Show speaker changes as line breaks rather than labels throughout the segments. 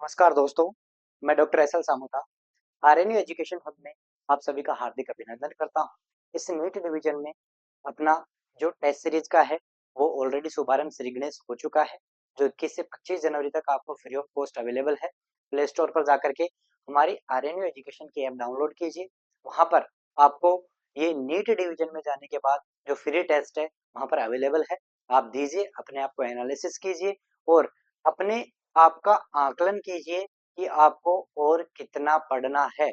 नमस्कार दोस्तों, मैं doctor S L Samuta RNU education hub में आप सभी का हार्दिक अभिनंदन करता हूं। इस नीट डिवीजन में अपना जो टेस्ट सीरीज का है वो ऑलरेडी शुभारंभ श्रीगणेश हो चुका है, जो 21 से 25 जनवरी तक आपको फ्री ऑफ कॉस्ट अवेलेबल है। प्ले स्टोर पर जाकर के हमारी आरएनयू एजुकेशन की ऐप डाउनलोड कीजिए। वहां पर आपको ये नीट डिवीजन में जाने के बाद जो फ्री टेस्ट है वहां पर अवेलेबल है। आप दीजिए, अपने आप को एनालिसिस कीजिए और अपने आपका आकलन कीजिए कि आपको और कितना पढ़ना है।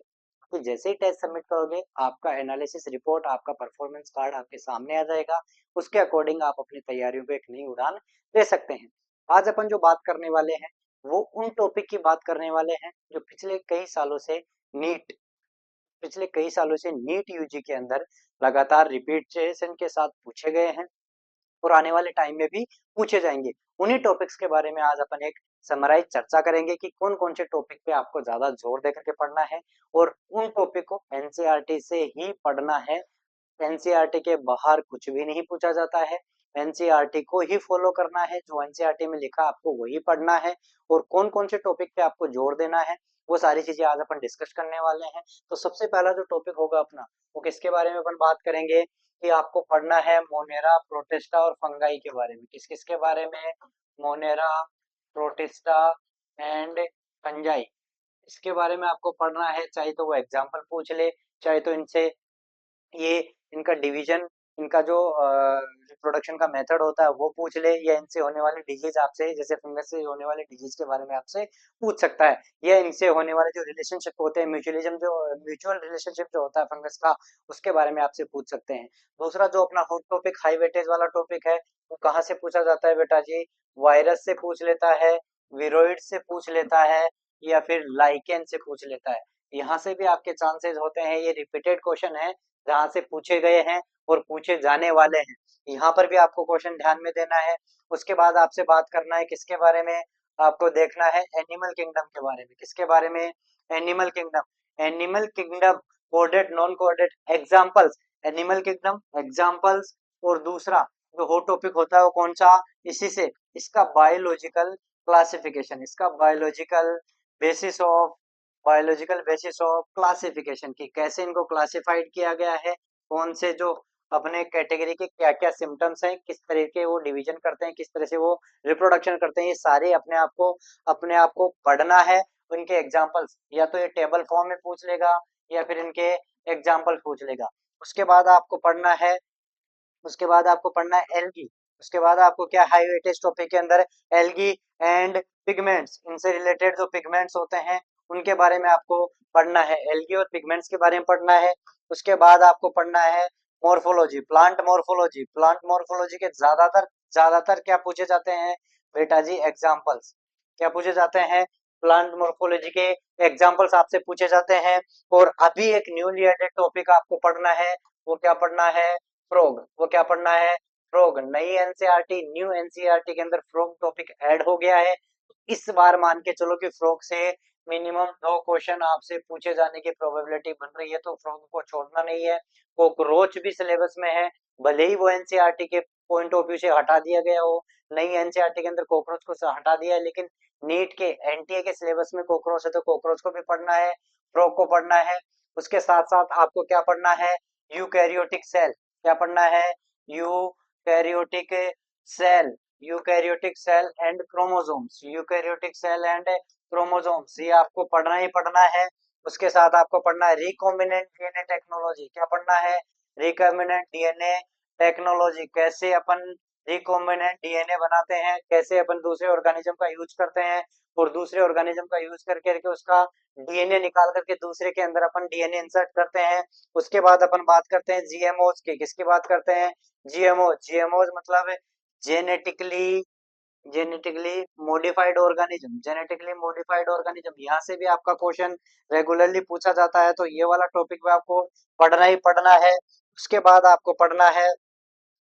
तो जैसे ही टेस्ट सबमिट करोगे आपका एनालिसिस रिपोर्ट, आपका परफॉर्मेंस कार्ड आपके सामने आ जाएगा। उसके अकॉर्डिंग आप अपनी तैयारियों पे एक नई उड़ान दे सकते हैं। आज अपन जो बात करने वाले हैं वो उन टॉपिक की बात करने वाले हैं जो नीट पिछले कई सालों से नीट यूजी के अंदर लगातार रिपीटेशन के साथ पूछे गए हैं और आने वाले टाइम में भी पूछे जाएंगे। उन्हीं टॉपिक्स के बारे में आज अपन एक समराइज चर्चा करेंगे कि कौन कौन से टॉपिक पे आपको ज्यादा जोर देकर के पढ़ना है और उन टॉपिक को एनसीईआरटी से ही पढ़ना है। एनसीईआरटी के बाहर कुछ भी नहीं पूछा जाता है। एनसीईआरटी को ही फॉलो करना है, जो एनसीईआरटी में लिखा आपको वही पढ़ना है। और कौन कौन से टॉपिक पे आपको जोर देना है वो सारी चीजें आज अपन डिस्कस करने वाले हैं। तो सबसे पहला जो टॉपिक होगा अपना वो किसके बारे में अपन बात करेंगे कि आपको पढ़ना है मोनेरा, प्रोटिस्टा और फंगाई के बारे में। किस किस के बारे में? मोनेरा, प्रोटिस्टा एंड फंजाई, इसके बारे में आपको पढ़ना है। चाहे तो वो एग्जाम्पल पूछ ले, चाहे तो इनसे ये इनका डिवीजन, इनका जो रिप्रोडक्शन का मेथड होता है वो पूछ ले, या इनसे होने वाले डिजीज आपसे, जैसे फंगस से होने वाले डिजीज के बारे में आपसे पूछ सकता है, या इनसे होने वाले जो रिलेशनशिप होते हैं, म्यूचुअल रिलेशनशिप जो होता है फंगस का, उसके बारे में आपसे पूछ सकते हैं। दूसरा जो अपना हॉट टॉपिक, हाई वेटेज वाला टॉपिक है, वो कहाँ से पूछा जाता है बेटा जी? वायरस से पूछ लेता है, विरोइड से पूछ लेता है, या फिर लाइकेन से पूछ लेता है। यहाँ से भी आपके चांसेस होते हैं। ये रिपीटेड क्वेश्चन है जहां से पूछे गए हैं और पूछे जाने वाले हैं। यहाँ पर भी आपको क्वेश्चन ध्यान में देना है। उसके बाद आपसे बात करना है किसके बारे में? आपको देखना है एनिमल किंगडम के बारे में। किसके बारे में? Animal kingdom. Animal kingdom coded, non coded, examples, animal kingdom examples. और दूसरा जो हॉट टॉपिक होता है वो कौन सा? इसी से इसका बायोलॉजिकल क्लासिफिकेशन, इसका बायोलॉजिकल बेसिस ऑफ क्लासिफिकेशन की कैसे इनको क्लासिफाइड किया गया है, कौन से जो अपने कैटेगरी के क्या क्या सिम्टम्स हैं, किस तरह के वो डिवीजन करते हैं, किस तरह से वो रिप्रोडक्शन करते हैं, ये सारे अपने आप को पढ़ना है। उनके एग्जांपल्स या तो ये टेबल फॉर्म में पूछ लेगा या फिर इनके एग्जांपल पूछ लेगा। उसके बाद आपको पढ़ना है उसके बाद आपको पढ़ना है एल्गी। उसके बाद आपको क्या, हाई वेटेज टॉपिक के अंदर एल्गी एंड पिगमेंट्स, इनसे रिलेटेड जो पिगमेंट्स होते हैं उनके बारे में आपको पढ़ना है। एल्गी और पिगमेंट्स के बारे में पढ़ना है। उसके बाद आपको पढ़ना है morphology, plant morphology. Plant morphology के ज्यादातर ज्यादातर क्या पूछे जाते हैं बेटा जी? एग्जाम्पल्स। क्या पूछे जाते हैं? प्लांट मॉर्फोलॉजी के एग्जाम्पल्स आपसे पूछे जाते हैं। और अभी एक न्यूली एडेड टॉपिक आपको पढ़ना है, वो क्या पढ़ना है? फ्रॉग। वो क्या पढ़ना है? फ्रॉग। नई एनसीईआरटी, न्यू एनसीईआरटी के अंदर फ्रॉग टॉपिक ऐड हो गया है। इस बार मान के चलो कि फ्रॉग से मिनिमम 2 क्वेश्चन आपसे पूछे जाने की प्रोबेबिलिटी बन रही है, तो फ्रॉग को छोड़ना नहीं है। कॉकरोच भी सिलेबस में है, भले ही वो एनसीईआरटी के पॉइंट ऑफ व्यू से हटा दिया गया हो। नई एनसीईआरटी के अंदर कॉकरोच को हटा दिया है, लेकिन नीट के एनटीए के सिलेबस में कॉकरोच है, तो कॉकरोच को भी पढ़ना है, फ्रॉग को पढ़ना है। उसके साथ साथ आपको क्या पढ़ना है? Eukaryotic cell. क्या पढ़ना है? Eukaryotic cell. Eukaryotic cell and chromosomes. Eukaryotic cell and chromosomes, ये आपको पढ़ना ही पढ़ना है। उसके साथ आपको पढ़ना है रिकॉम्बिनेंट डीएनए टेक्नोलॉजी। क्या पढ़ना है? रिकॉम्बिनेंट डीएनए टेक्नोलॉजी, कैसे अपन रिकॉम्बिनेंट डीएनए बनाते हैं, कैसे अपन दूसरे ऑर्गेनिज्म का यूज करते हैं और दूसरे ऑर्गेनिज्म का यूज करके उसका डीएनए निकाल करके दूसरे के अंदर अपन डीएनए इंसर्ट करते हैं। उसके बाद अपन बात करते हैं जीएमओज की। किसकी बात करते हैं? जीएमओ। जीएमओज मतलब genetically genetically modified organism. Genetically modified organism, यहाँ से भी आपका क्वेश्चन रेगुलरली पूछा जाता है, तो ये वाला टॉपिक भी आपको पढ़ना ही पढ़ना है। उसके बाद आपको पढ़ना है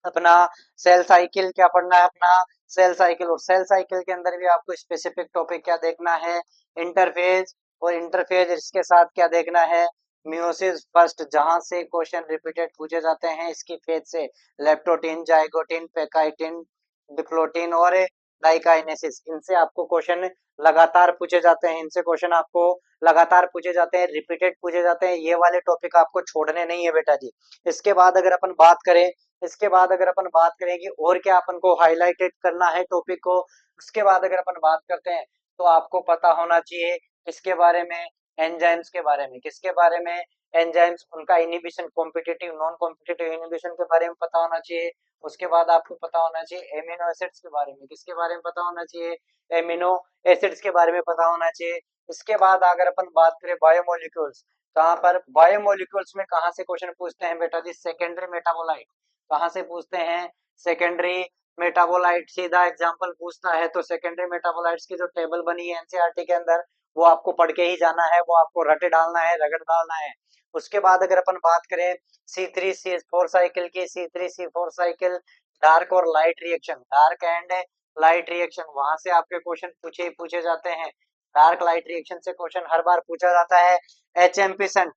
अपना सेल साइकिल। क्या पढ़ना है? अपना सेल साइकिल। और सेल साइकिल के अंदर भी आपको स्पेसिफिक टॉपिक क्या देखना है? इंटरफेज। और इंटरफेज इसके साथ क्या देखना है? म्यूसिस फर्स्ट, जहां से क्वेश्चन रिपीटेड पूछे जाते हैं इसकी फेज से। लेप्टोटीन, जाइगोटीन, पेकाइटिन, डिप्लोटीन और लाइकाइनेसिस, इनसे आपको क्वेश्चन लगातार पूछे जाते हैं, इनसे क्वेश्चन आपको लगातार पूछे जाते हैं, रिपीटेड पूछे जाते हैं। ये वाले टॉपिक आपको छोड़ने नहीं है बेटा जी। इसके बाद अगर अपन बात करें, इसके बाद अगर अपन बात करें कि और क्या अपन को हाईलाइटेड करना है टॉपिक को, उसके बाद अगर अपन बात करते हैं तो आपको पता होना चाहिए इसके बारे में, एंजाइम्स के बारे में। किसके बारे में? एंजाइम्स, उनका inhibition, competitive non competitive inhibition के बारे में पता होना चाहिए। उसके बाद आपको पता होना चाहिए एमिनो एसिड्स के बारे में। किसके बारे में पता होना चाहिए? एमिनो एसिड्स के बारे में पता होना चाहिए। इसके बाद अगर अपन बात करें बायोमोलिक्यूल्स, कहाँ पर बायोमोलिक्यूल्स में कहाँ से क्वेश्चन पूछते हैं बेटा जी? Secondary metabolite. कहाँ से पूछते हैं? Secondary metabolite. सीधा एग्जांपल पूछता है तो सेकेंडरी मेटाबोलाइट्स की जो टेबल बनी है एनसीईआरटी के अंदर, वो आपको पढ़ के ही जाना है, वो आपको रटे डालना है, रगड़ डालना है। उसके बाद अगर अपन बात करें C3C4 साइकिल की, C3C4 साइकिल, डार्क और light reaction, dark and light reaction, वहां से आपके क्वेश्चन पूछे जाते हैं। डार्क लाइट रिएक्शन से क्वेश्चन हर बार पूछा जाता है। HMP संट,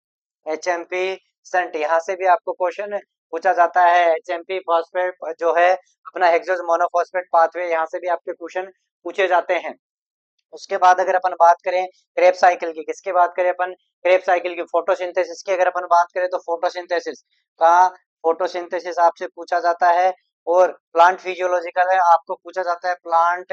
HMP संट, यहाँ से भी आपको क्वेश्चन पूछा जाता है। HMP फॉस्फेट जो है अपना हेक्सोस मोनोफॉस्फेट पाथवे, यहाँ से भी आपके क्वेश्चन पूछे जाते हैं। उसके बाद अगर अपन बात करें क्रेब साइकिल की, किसकी बात करें अपन? क्रेब साइकिल की। फोटोसिंथेसिस की अगर अपन बात करें तो फोटोसिंथेसिस का, फोटोसिंथेसिस आपसे पूछा जाता है। और प्लांट फिजियोलॉजिकल है, आपको पूछा जाता है प्लांट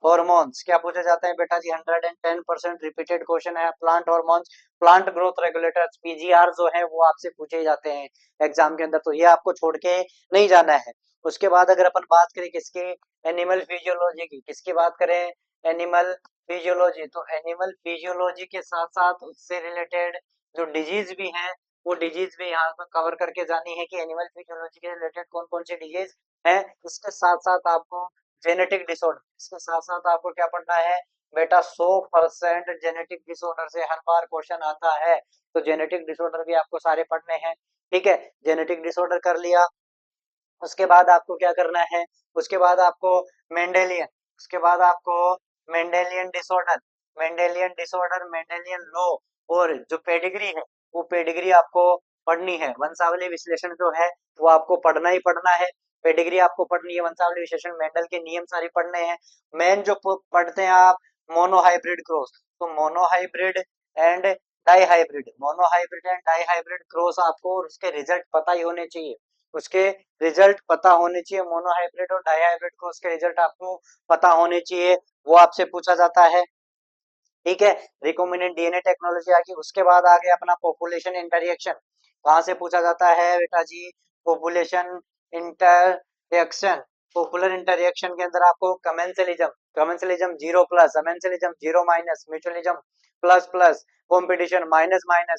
हॉर्मोन्स। क्या पूछा जाता है बेटा जी? 110% रिपीटेड क्वेश्चन है। Plant hormones, plant growth regulators, PGR जो है वो आपसे पूछे जाते हैं एग्जाम के अंदर, तो ये आपको छोड़ के नहीं जाना है। उसके बाद अगर अपन बात करें किसकी? एनिमल फिजियोलॉजी की। किसकी बात करें? Animal physiology. तो एनिमल फिजियोलॉजी के साथ साथ उससे रिलेटेड जो डिजीज भी हैं, वो डिजीज भी यहाँ पर कवर करके जानी है कि एनिमल फिजियोलॉजी के रिलेटेड कौन कौन सी डिजीज है। इसके साथ साथ आपको जेनेटिक डिसऑर्डर, इसके साथ साथ आपको क्या पढ़ना है बेटा? 100% जेनेटिक डिसऑर्डर से हर बार क्वेश्चन आता है, तो जेनेटिक डिसऑर्डर भी आपको सारे पढ़ने हैं। ठीक है, जेनेटिक डिसऑर्डर कर लिया। उसके बाद आपको क्या करना है? उसके बाद आपको मेंडेलियन, उसके बाद आपको Mendelian disorder, Mendelian disorder, Mendelian law, और जो पेडिग्री है वो पेडिग्री आपको पढ़नी है। वंशावली विश्लेषण जो है वो आपको पढ़ना ही पढ़ना है। पेडिग्री आपको पढ़नी है, वंशावली विश्लेषण, मेंडल के नियम सारी पढ़ने हैं। मेन जो पढ़ते हैं आप, मोनोहाइब्रिड क्रॉस, तो monohybrid and dihybrid, monohybrid and dihybrid cross आपको उसके रिजल्ट पता ही होने चाहिए, उसके रिजल्ट पता होने चाहिए। मोनोहाइब्रिड और डाईहाइब्रिड को उसके रिजल्ट आपको पता होने चाहिए, वो आपसे पूछा जाता है। ठीक है, रिकॉम्बिनेंट डीएनए टेक्नोलॉजी आ गई। उसके बाद आ गया अपना पॉपुलेशन इंटरएक्शन। कहाँ से पूछा जाता है बेटा जी? Population interaction. पॉपुलर इंटरएक्शन के अंदर आपको commensalism, commensalism 0+, amensalism 0-, mutualism ++, competition -,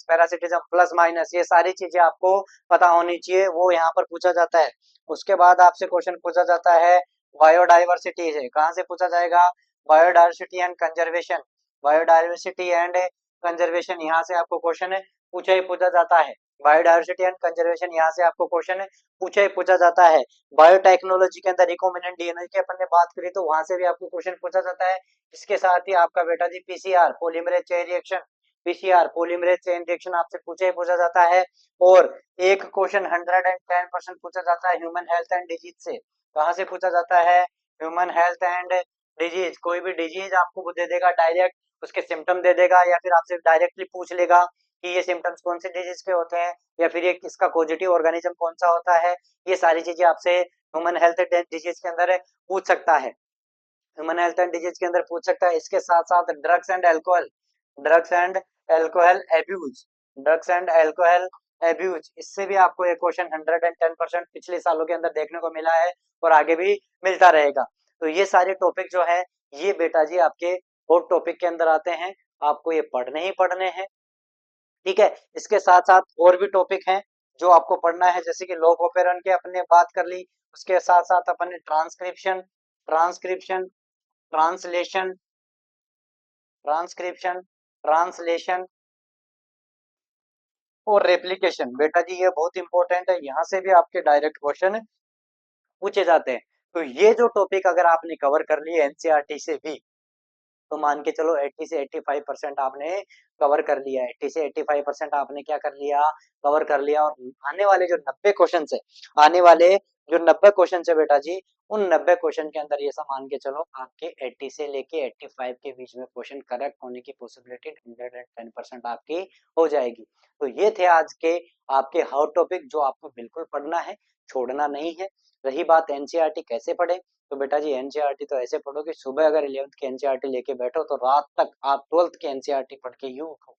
parasitism +-, ये सारी चीजें आपको पता होनी चाहिए, वो यहाँ पर पूछा जाता है। उसके बाद आपसे क्वेश्चन पूछा जाता है बायोडाइवर्सिटी से। कहाँ से पूछा जाएगा? Biodiversity and conservation, biodiversity and conservation, यहाँ से आपको क्वेश्चन पूछा जाता है। बायोडाइवर्सिटी एंड कंजर्वेशन, यहाँ से आपको क्वेश्चन पूछा जाता है। बायोटेक्नोलॉजी के अंदर रिकॉम्बिनेंट डीएनए की अपन ने बात करी, तो वहां से भी आपको क्वेश्चन पूछा जाता है। इसके साथ ही आपका बेटा जी PCR, polymerase chain reaction, PCR polymerase chain reaction आपसे पूछा जाता है। और एक क्वेश्चन 110% पूछा जाता है ह्यूमन हेल्थ एंड डिजीज से। कहाँ से पूछा जाता है? Human health and disease. कोई भी डिजीज आपको वो दे देगा डायरेक्ट, उसके सिम्टम दे देगा, या फिर आपसे डायरेक्टली पूछ लेगा कि ये सिम्टम्स कौन से डिजीज के होते हैं, या फिर ये किसका पॉजिटिव ऑर्गेनिज्म कौन सा होता है। ये सारी चीजें आपसे ह्यूमन हेल्थ एंड डिजीज के अंदर पूछ सकता है, ह्यूमन हेल्थ एंड डिजीज के अंदर पूछ सकता है। इसके साथ साथ drugs and alcohol, drugs and alcohol abuse, drugs and alcohol abuse, इससे भी आपको एक क्वेश्चन 110% पिछले सालों के अंदर देखने को मिला है और आगे भी मिलता रहेगा। तो ये सारे टॉपिक जो है ये बेटा जी आपके हॉट टॉपिक के अंदर आते हैं, आपको ये पढ़ने ही पढ़ने हैं। ठीक है, इसके साथ साथ और भी टॉपिक हैं जो आपको पढ़ना है, जैसे कि लॉग ऑपेरन के अपने बात कर ली। उसके साथ साथ अपन ने transcription, transcription, translation, transcription, translation और रेप्लिकेशन, बेटा जी ये बहुत इंपॉर्टेंट है, यहाँ से भी आपके डायरेक्ट क्वेश्चन पूछे जाते हैं। तो ये जो टॉपिक अगर आपने कवर कर लिए एनसीईआरटी से भी, तो मान के चलो 80 से 85% आपने कवर कर लिया है। 80 से 85% आपने क्या कर लिया? कवर कर लिया। और आने वाले जो 90 क्वेश्चन है, आने वाले जो 90 क्वेश्चन है बेटा जी, उन 90 क्वेश्चन के अंदर ये सब मान के चलो आपके 80 से लेके 85 के बीच में क्वेश्चन करेक्ट होने की पॉसिबिलिटी 110% आपकी हो जाएगी। तो ये थे आज के आपके हॉट टॉपिक जो आपको बिल्कुल पढ़ना है, छोड़ना नहीं है। रही बात एनसीईआरटी कैसे पढ़े, तो बेटा जी एनसीईआरटी तो ऐसे पढ़ो कि सुबह अगर 11th की एनसीईआरटी लेके बैठो तो रात तक आप 12th की एनसीईआरटी पढ़ के यूं उठो।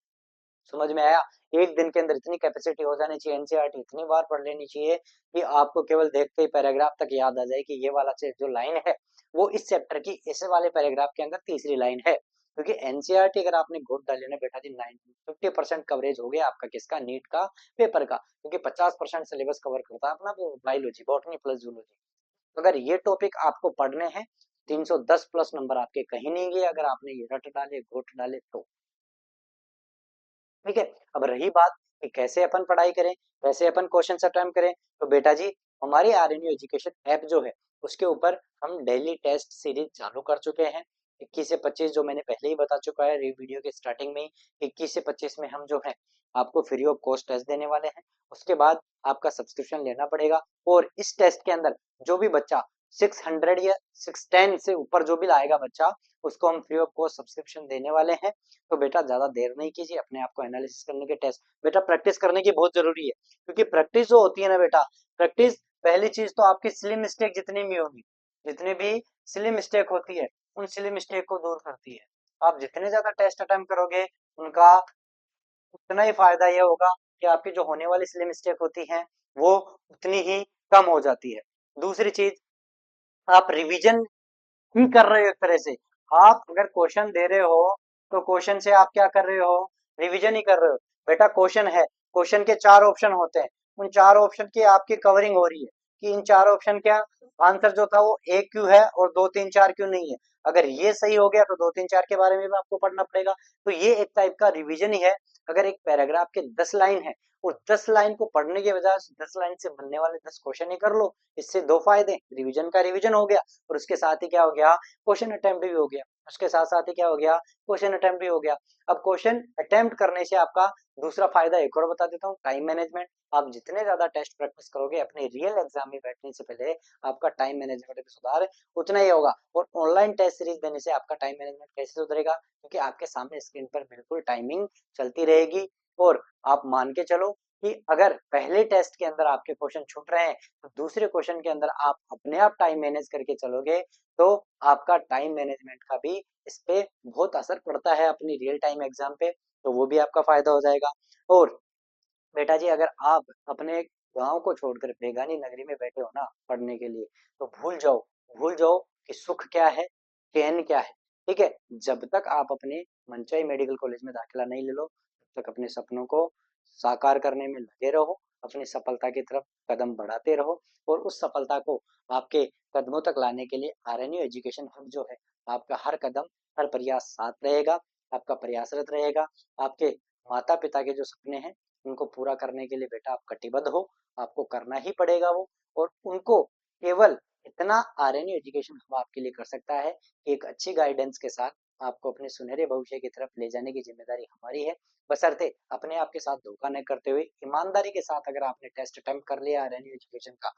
समझ में आया? एक दिन के अंदर इतनी कैपेसिटी हो जानी चाहिए, एनसीईआरटी इतनी बार पढ़ लेनी चाहिए कि आपको केवल देखते ही पैराग्राफ तक याद आ जाए कि ये वाला जो लाइन है वो इस चैप्टर की इस वाले पैराग्राफ के अंदर तीसरी लाइन है। क्योंकि एनसीईआरटी अगर आपने घोट डाले ना बेटा जी 50% कवरेज हो गया आपका किसका, नीट का पेपर का। क्योंकि 50% सिलेबस कवर करता है अपना बायोलॉजी, बॉटनी प्लस जूलॉजी। अगर ये टॉपिक आपको पढ़ने हैं 310 प्लस नंबर आपके कहीं नहीं गए अगर आपने ये रट डाले घोट डाले तो। ठीक है। अब रही बात कि कैसे अपन पढ़ाई करें, कैसे अपन क्वेश्चन अटेम्प्ट करें, तो बेटा जी हमारी आरएनयू एजुकेशन ऐप जो है उसके ऊपर हम डेली टेस्ट सीरीज चालू कर चुके हैं। 21 से 25 जो मैंने पहले ही बता चुका है वीडियो के स्टार्टिंग में ही, 21 से 25 में हम जो है आपको फ्री ऑफ कॉस्ट टेस्ट देने वाले हैं। उसके बाद आपका सब्सक्रिप्शन लेना पड़ेगा और इस टेस्ट के अंदर जो भी बच्चा 600 या 610 से ऊपर जो भी लाएगा बच्चा, उसको हम फ्री ऑफ कॉस्ट सब्सक्रिप्शन देने वाले हैं। तो बेटा ज्यादा देर नहीं कीजिए, अपने आप को एनालिसिस करने के टेस्ट बेटा प्रैक्टिस करने की बहुत जरूरी है। क्योंकि प्रैक्टिस जो होती है ना बेटा, प्रैक्टिस पहली चीज तो आपकी सिली मिस्टेक जितनी भी होगी, जितनी भी सिली मिस्टेक होती है उन सिली मिस्टेक को दूर करती है। आप जितने ज्यादा टेस्ट अटेम्प्ट करोगे उनका उतना ही फायदा ये होगा कि आपकी जो होने वाली सिली मिस्टेक होती है वो उतनी ही कम हो जाती है। दूसरी चीज, आप रिवीजन ही कर रहे हो एक तरह से। आप अगर क्वेश्चन दे रहे हो तो क्वेश्चन से आप क्या कर रहे हो, रिवीजन ही कर रहे हो। बेटा क्वेश्चन है, क्वेश्चन के 4 ऑप्शन होते हैं, उन 4 ऑप्शन की आपकी कवरिंग हो रही है कि इन 4 ऑप्शन का आंसर जो था वो एक क्यों है और 2 3 4 क्यों नहीं है। अगर ये सही हो गया तो 2 3 4 के बारे में भी आपको पढ़ना पड़ेगा। तो ये एक टाइप का रिवीजन ही है। अगर एक पैराग्राफ के 10 लाइन है और 10 लाइन को पढ़ने के बजाय 10 लाइन से बनने वाले 10 क्वेश्चन ही कर लो। इससे दो फायदे, रिवीजन का रिवीजन हो गया और उसके साथ ही क्या हो गया, क्वेश्चन अटेम्प्ट भी हो गया। उसके साथ साथ ही क्या हो गया, क्वेश्चन अटेम्प्ट भी हो गया। अब क्वेश्चन अटेम्प्ट करने से आपका दूसरा फायदा एक और बता देता हूँ, टाइम मैनेजमेंट। आप जितने ज्यादा टेस्ट प्रैक्टिस करोगे अपने रियल एग्जाम में बैठने से पहले, आपका टाइम मैनेजमेंट में सुधार उतना ही होगा। और ऑनलाइन टेस्ट सीरीज देने से आपका टाइम मैनेजमेंट कैसे सुधरेगा, क्योंकि आपके सामने स्क्रीन पर बिल्कुल टाइमिंग चलती रहेगी। और आप मान के चलो कि अगर पहले टेस्ट के अंदर आपके क्वेश्चन छूट रहे हैं तो दूसरे क्वेश्चन के अंदर आप अपने आप टाइम मैनेज करके चलोगे तो आपका टाइम मैनेजमेंट का भी इस पे बहुत असर पड़ता है अपनी रियल टाइम एग्जाम पे। तो वो भी आपका फायदा हो जाएगा। और बेटा जी अगर आप अपने गांव को छोड़कर बेगानी नगरी में बैठे हो ना पढ़ने के लिए, तो भूल जाओ कि सुख क्या है, चैन क्या है। ठीक है, जब तक आप अपने मनचाही मेडिकल कॉलेज में दाखिला नहीं ले लो तब तक अपने सपनों को साकार करने में लगे रहो, अपनी सफलता की तरफ कदम बढ़ाते रहो। और उस सफलता को आपके कदमों तक लाने के लिए आरएनयू एजुकेशन हब जो है आपका हर कदम हर प्रयास साथ रहेगा, आपका प्रयासरत रहेगा। आपके माता पिता के जो सपने हैं उनको पूरा करने के लिए बेटा आप कटिबद्ध हो, आपको करना ही पड़ेगा वो। और उनको केवल इतना आरएनयू एजुकेशन हब आपके लिए कर सकता है कि एक अच्छी गाइडेंस के साथ आपको अपने सुनहरे भविष्य की तरफ ले जाने की जिम्मेदारी हमारी है। बशर्ते अपने आप के साथ धोखा न करते हुए ईमानदारी के साथ अगर आपने टेस्ट अटेम्प्ट कर लिया आरएनयू एजुकेशन का,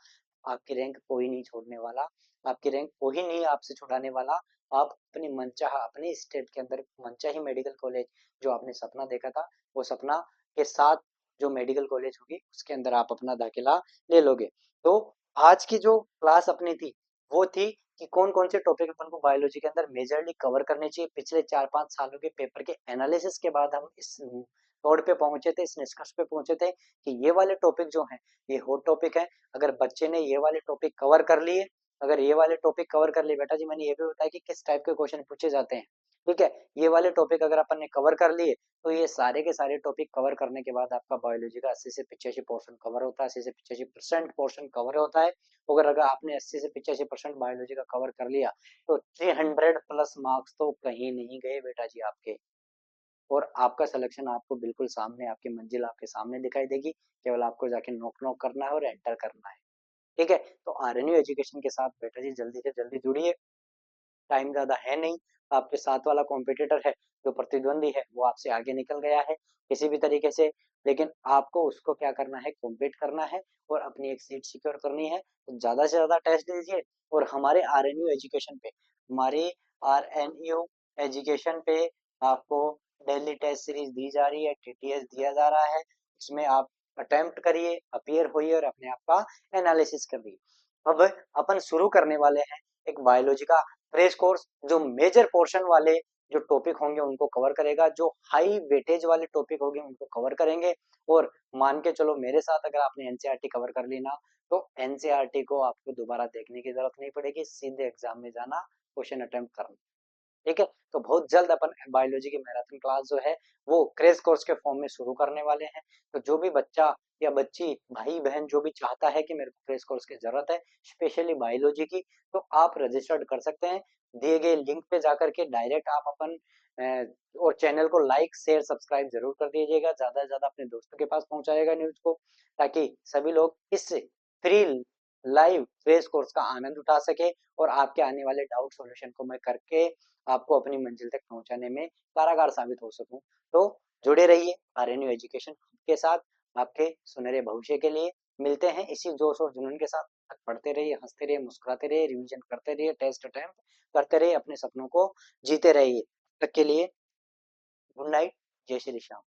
आपकी रैंक कोई नहीं छोड़ने वाला, आपकी रैंक कोई नहीं आपसे छुड़ाने वाला। आप अपनी मनचाहा अपने स्टेट के अंदर मनचाही मेडिकल कॉलेज जो आपने सपना देखा था वो सपना के साथ जो मेडिकल कॉलेज होगी उसके अंदर आप अपना दाखिला ले लोगे। तो आज की जो क्लास अपनी थी वो थी कि कौन कौन से टॉपिक अपन को बायोलॉजी के अंदर मेजरली कवर करने चाहिए। पिछले 4-5 सालों के पेपर के एनालिसिस के बाद हम इस तोड़ पे पहुंचे थे, इस निष्कर्ष पे पहुंचे थे कि ये वाले टॉपिक जो हैं ये हॉट टॉपिक है। अगर बच्चे ने ये वाले टॉपिक कवर कर लिए, अगर ये वाले टॉपिक कवर कर लिए, बेटा जी मैंने ये भी बताया कि किस टाइप के क्वेश्चन पूछे जाते हैं। ठीक है, ये वाले टॉपिक अगर अपन ने कवर कर लिए तो ये सारे के सारे टॉपिक कवर करने के बाद आपका बायोलॉजी का 80 से 85 पोर्शन कवर होता है, 80 से 85% पोर्शन कवर होता है। अगर आपने 80 से 85% बायोलॉजी का कवर कर लिया तो 300 प्लस मार्क्स तो कहीं नहीं गए बेटा जी आपके। और आपका सिलेक्शन आपको बिल्कुल सामने, आपकी मंजिल आपके सामने दिखाई देगी। केवल आपको जाके नॉक नॉक करना है और एंटर करना है। ठीक है, तो आरएनयू एजुकेशन के साथ बेटा जी जल्दी से जल्दी जुड़िए। टाइम ज़्यादा है नहीं, आपके साथ वाला कॉम्पिटिटर है, जो प्रतिद्वंदी है, वो आपसे आगे निकल गया है किसी भी तरीके से, लेकिन आपको उसको क्या करना है, कॉम्पीट करना है और अपनी एक सीट सिक्योर करनी है। तो ज़्यादा से ज़्यादा टेस्ट दीजिए और हमारे आरएनयू एजुकेशन पे, हमारी आरएनयू एजुकेशन पे आपको डेली टेस्ट सीरीज दी जा रही है, टीटीएस दिया जा रहा है, इसमें आप अटेम्प्ट करिए, अपीयर होइए और अपने आप का एनालिसिस करिए। अब अपन शुरू करने वाले हैं एक बायोलॉजी का क्रेश कोर्स, जो मेजर पोर्शन वाले जो टॉपिक होंगे उनको कवर करेगा, जो हाई वेटेज वाले टॉपिक होंगे उनको कवर करेंगे। और मान के चलो मेरे साथ अगर आपने एनसीईआरटी कवर कर ली ना, तो एनसीईआरटी को आपको दोबारा देखने की जरूरत नहीं पड़ेगी, सीधे एग्जाम में जाना, क्वेश्चन अटेम्प्ट करना। ठीक है, तो बहुत जल्द अपन बायोलॉजी की मैराथन क्लास जो है वो क्रेश कोर्स के फॉर्म में शुरू करने वाले हैं। तो जो भी बच्चा या बच्ची, भाई बहन जो भी चाहता है कि मेरे को क्रेश कोर्स की जरूरत है स्पेशली बायोलॉजी की, तो आप रजिस्टर्ड कर सकते हैं। दिए गए लिंक पे जाकर के डायरेक्ट आप अपन और चैनल को लाइक शेयर सब्सक्राइब जरूर कर दीजिएगा, ज्यादा से ज्यादा अपने दोस्तों के पास पहुंचाएगा न्यूज को, ताकि सभी लोग इस फ्री लाइव क्रेश कोर्स का आनंद उठा सके और आपके आने वाले डाउट सॉल्यूशन को मैं करके आपको अपनी मंजिल तक पहुंचाने में कारागार साबित हो सकूं। तो जुड़े रहिए आरएनयू एजुकेशन के साथ, आपके सुनहरे भविष्य के लिए। मिलते हैं इसी जोश और जुनून के साथ। पढ़ते रहिए, हंसते रहिए, मुस्कुराते रहिए, रिवीजन करते रहिए, टेस्ट अटेम्प्ट करते रहिए, अपने सपनों को जीते रहिए। तब तक के लिए गुड नाइट, जय श्री श्याम।